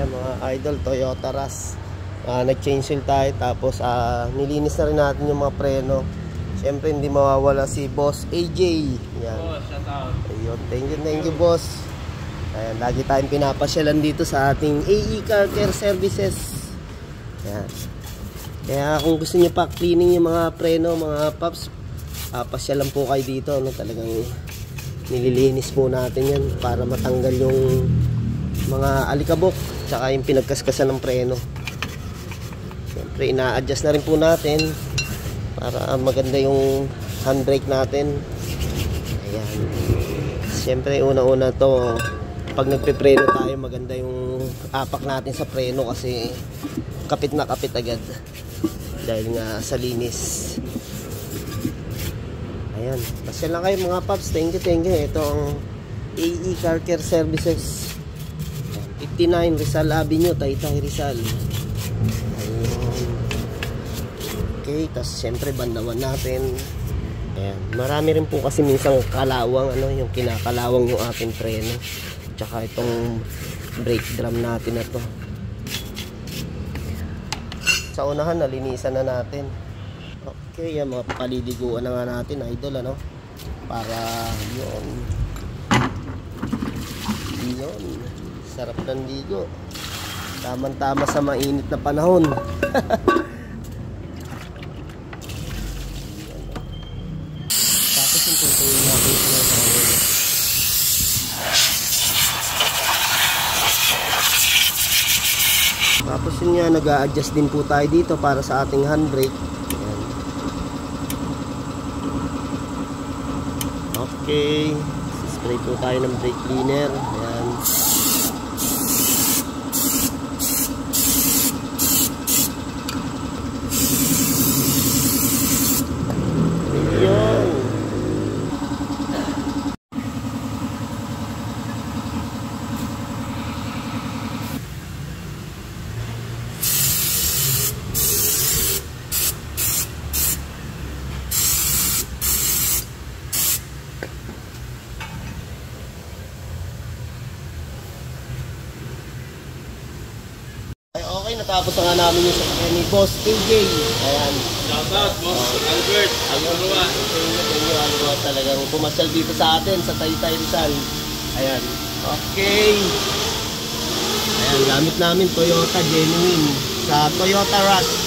Ayan mga idol, Toyota Rush. Nag-change oil tayo, tapos nilinis na rin natin yung mga preno. Siyempre hindi mawawala si Boss AJ. Ayan. Oh, shout out. Ayun, thank you boss. Ayan, lagi tayong pinapasyalan dito sa ating AE Car Care Services. Ayan. Kaya kung gusto niyo pa cleaning yung mga preno, mga paps, pasyalan po kayo dito, no? Talagang nililinis po natin yan para matanggal yung mga alikabok tsaka yung pinagkaskasan ng preno. Siyempre ina-adjust na rin po natin para maganda yung handbrake natin. Ayan. Siyempre una-una to, pag nagpe-preno tayo, maganda yung apak natin sa preno kasi kapit na kapit agad dahil nga sa linis. Ayan, pasya lang kayo mga paps. Thank you. Ito ang AE Car Care Services, 59 Rizal Avenue, Taytay, Rizal. Ayun. Okay, tapos siyempre bandawan natin. Ayan, marami rin po kasi minsan kalawang, yung kinakalawang yung ating preno tsaka itong brake drum natin na to. Sa unahan nalinisan na natin. Okay, yan, mga paliliguan na nga natin idol, para yun sarap ng ligo, tamang-tama sa mainit na panahon. Tapos yung tutuloy natin sa tawag. Tapos yun nga, nag-a-adjust din po tayo dito para sa ating handbrake. Ayan. Okay, spray po tayo ng brake cleaner. Ayan. Ayan. Okay, natapos na nga namin yung sasakyan ni Boss AJ. Ayan. Shout out, Boss Albert. Ayun, Albert, talagang pumasyal dito sa atin sa Taytay, Rizal. Ayan. Okay. Ayan, gamit namin Toyota Genuine sa Toyota Rush.